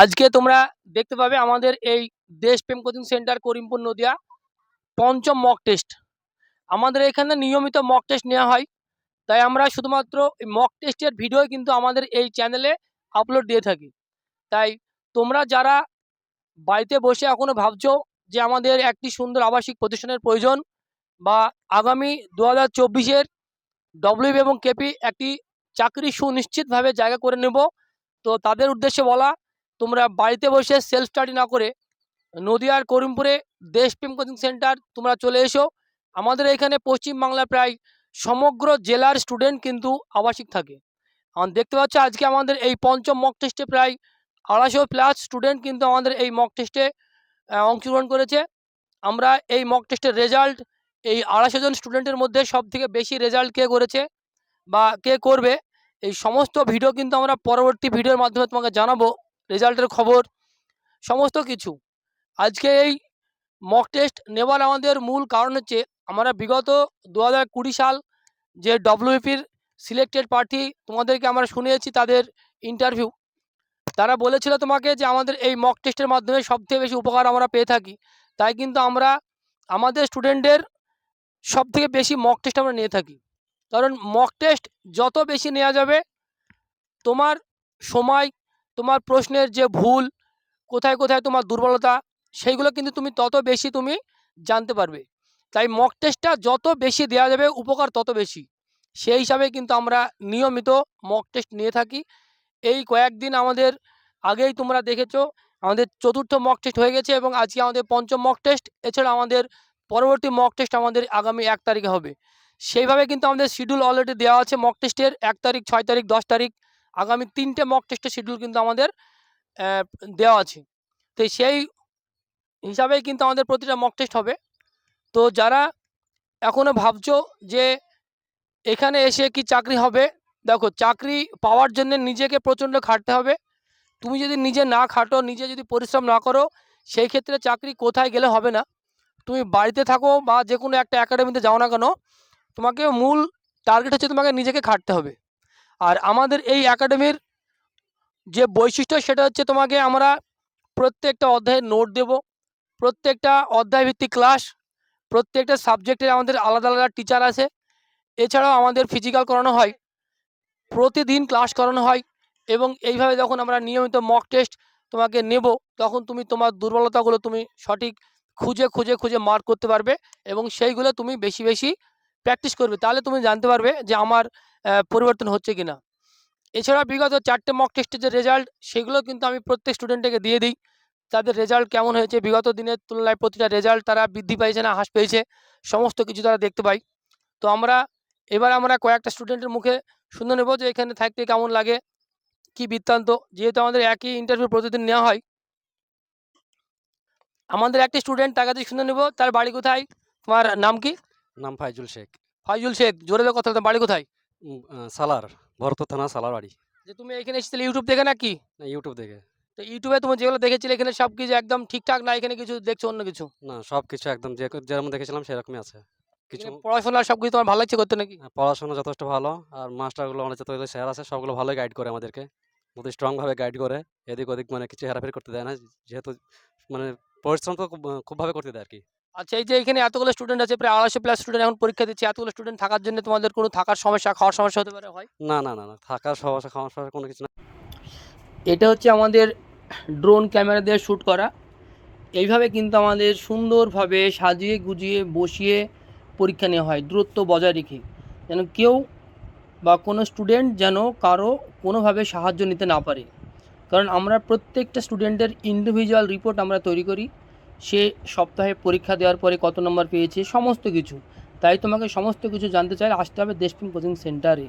আজকে তোমরা দেখতে পাবে আমাদের এই দেশপ্রেম কোচিং সেন্টার করিমপুর নদিয়া পঞ্চম মক টেস্ট। আমাদের এখানে নিয়মিত মক টেস্ট নেওয়া হয়, তাই আমরা শুধুমাত্র মক টেস্টের ভিডিও কিন্তু আমাদের এই চ্যানেলে আপলোড দিয়ে থাকি। তাই তোমরা যারা বাড়িতে বসে এখনো ভাবছো যে আমাদের একটি সুন্দর আবাসিক প্রতিষ্ঠানের প্রয়োজন, বা আগামী 2024-এর ডব্লিউবি এবং কেপি একটি চাকরি সুনিশ্চিতভাবে জায়গা করে নেব, তো তাদের উদ্দেশ্যে বলা, তোমরা বাড়িতে বসে সেলফ স্টাডি না করে নদিয়ার করিমপুরে দেশপ্রেম কোচিং সেন্টার তোমরা চলে এসো। আমাদের এখানে পশ্চিমবাংলার প্রায় সমগ্র জেলার স্টুডেন্ট কিন্তু আবাসিক থাকে। আমরা দেখতে পাচ্ছি আজকে আমাদের এই পঞ্চম মক টেস্টে প্রায় 250+ স্টুডেন্ট কিন্তু আমাদের এই মক টেস্টে অংশগ্রহণ করেছে। আমরা এই মক টেস্টের রেজাল্ট, এই 250 জন স্টুডেন্টের মধ্যে সবথেকে বেশি রেজাল্ট কে করেছে বা কে করবে, এই সমস্ত ভিডিও কিন্তু আমরা পরবর্তী ভিডিওর মাধ্যমে তোমাকে জানাবো। রেজাল্টের খবর সমস্ত কিছু আজকে এই মক টেস্ট নেওয়ার আমাদের মূল কারণ হচ্ছে, আমরা বিগত 2020 সাল যে ডব্লিউপির সিলেক্টেড প্রার্থী তোমাদেরকে আমরা শুনিয়েছি তাদের ইন্টারভিউ, তারা বলেছিল তোমাকে যে আমাদের এই মক টেস্টের মাধ্যমে সবথেকে বেশি উপকার আমরা পেয়ে থাকি। তাই কিন্তু আমরা আমাদের স্টুডেন্টদের সবথেকে বেশি মক টেস্ট আমরা নিয়ে থাকি। কারণ মক টেস্ট যত বেশি নেওয়া যাবে, তোমার সময়, তোমার প্রশ্নের যে ভুল, কোথায় কোথায় তোমার দুর্বলতা, সেইগুলো কিন্তু তুমি তত বেশি তুমি জানতে পারবে। তাই মক টেস্টটা যত বেশি দেওয়া যাবে উপকার তত বেশি। সেই হিসাবে কিন্তু আমরা নিয়মিত মক টেস্ট নিয়ে থাকি। এই কয়েকদিন আমাদের আগেই তোমরা দেখেছো আমাদের চতুর্থ মক টেস্ট হয়ে গেছে এবং আজকে আমাদের পঞ্চম মক টেস্ট। এছাড়া আমাদের পরবর্তী মক টেস্ট আমাদের আগামী 1 তারিখে হবে। সেইভাবে কিন্তু আমাদের শিডিউল অলরেডি দেওয়া আছে মক টেস্টের। 1 তারিখ, 6 তারিখ, 10 তারিখ, আগামী 3টে মক টেস্টের শিডিউল কিন্তু আমাদের দেওয়া আছে। তো সেই হিসাবেই কিন্তু আমাদের প্রতিটা মক টেস্ট হবে। তো যারা এখনও ভাবছো যে এখানে এসে কি চাকরি হবে, দেখো চাকরি পাওয়ার জন্য নিজেকে প্রচণ্ড খাটতে হবে। তুমি যদি নিজে না খাটো, নিজে যদি পরিশ্রম না করো, সেই ক্ষেত্রে চাকরি কোথায় গেলে হবে না। তুমি বাড়িতে থাকো বা যে কোনো একটা একাডেমিতে যাও না কেন, তোমাকে মূল টার্গেট হচ্ছে তোমাকে নিজেকে খাটতে হবে। আর আমাদের এই একাডেমির যে বৈশিষ্ট্য সেটা হচ্ছে, তোমাকে আমরা প্রত্যেকটা অধ্যায়ের নোট দেব, প্রত্যেকটা অধ্যায়ভিত্তিক ক্লাস, প্রত্যেকটা সাবজেক্টের আমাদের আলাদা আলাদা টিচার আছে। এছাড়াও আমাদের ফিজিক্যাল করানো হয়, প্রতিদিন ক্লাস করানো হয়। এবং এইভাবে যখন আমরা নিয়মিত মক টেস্ট তোমাকে নেব, তখন তুমি তোমার দুর্বলতাগুলো তুমি সঠিক খুঁজে খুঁজে খুঁজে মার্ক করতে পারবে এবং সেইগুলো তুমি বেশি বেশি প্র্যাকটিস করবে। তাহলে তুমি জানতে পারবে যে আমার পরিবর্তন হচ্ছে কি না। এছাড়া বিগত 4টে মক টেস্টের যে রেজাল্ট, সেগুলো কিন্তু আমি প্রত্যেক স্টুডেন্টকে দিয়ে দিই। তাদের রেজাল্ট কেমন হয়েছে, বিগত দিনের তুলনায় প্রতিটা রেজাল্ট তারা বৃদ্ধি পাইছে না হ্রাস পেয়েছে, সমস্ত কিছু তারা দেখতে পাই। তো এবার আমরা কয়েকটা স্টুডেন্টের মুখে শুনে নেব যে এখানে থাকতে কেমন লাগে, কি বৃত্তান্ত। যেহেতু আমাদের একই ইন্টারভিউ প্রতিদিন নেওয়া হয়, আমাদের একটি স্টুডেন্ট, তার কাছে শুনে নেব তার বাড়ি কোথায়। তোমার নাম কি? নাম ফাইজুল শেখ। ফাইজুল শেখ, জোরে কথা, তোমার বাড়ি কোথায়? সালার, ভরত থানা, সালার বাড়ি। যে তুমি এখানে এসেছিলে ইউটিউব দেখে নাকি? না, ইউটিউব দেখে। তো ইউটিউবে তুমি যেগুলো দেখেছিলে এখানে সব কিছু একদম ঠিকঠাক না, এখানে কিছু দেখছো অন্য কিছু? না, সবকিছু একদম যেরকম দেখেছিলাম সেরকমই আছে। কিছু এখানে পড়াশোনা সব কিছু তোমার ভালো লাগছে করতে নাকি? পড়াশোনা যথেষ্ট ভালো, আর মাস্টারগুলো আমাদের যত স্যার আছে সবগুলো ভালোই গাইড করে আমাদেরকে, বহুত স্ট্রংভাবে গাইড করে। এদিক ওদিক মানে কিছু হেরাফেরি করতে দেয় না, যেহেতু মানে পরিশ্রম তো খুবভাবে করতে দেয় আর কি। আচ্ছা, এই যে এখানে এতগুলো স্টুডেন্ট আছে, প্রায় 250+ স্টুডেন্ট এখন পরীক্ষা দিচ্ছে, এতগুলো স্টুডেন্ট থাকার জন্য তোমাদের কোনো থাকার সমস্যা, খাওয়ার সমস্যা হতে পারে হয়? না না না না, থাকার সমস্যা, খাওয়ার সমস্যা কোনো কিছু না। এটা হচ্ছে আমাদের ড্রোন ক্যামেরা দিয়ে শ্যুট করা। এইভাবে কিন্তু আমাদের সুন্দরভাবে সাজিয়ে গুজিয়ে বসিয়ে পরীক্ষা নেওয়া হয়, দূরত্ব বজায় রেখে, যেন কেউ বা কোনো স্টুডেন্ট যেন কারো কোনোভাবে সাহায্য নিতে না পারে। কারণ আমরা প্রত্যেকটা স্টুডেন্টের ইন্ডিভিজুয়াল রিপোর্ট আমরা তৈরি করি, সে সপ্তাহে পরীক্ষা দেওয়ার পরে কত নম্বর পেয়েছে, সমস্ত কিছু। তাই তোমাকে সমস্ত কিছু জানতে চাইলে আসতে হবে দেশপ্রেম কোচিং সেন্টারে।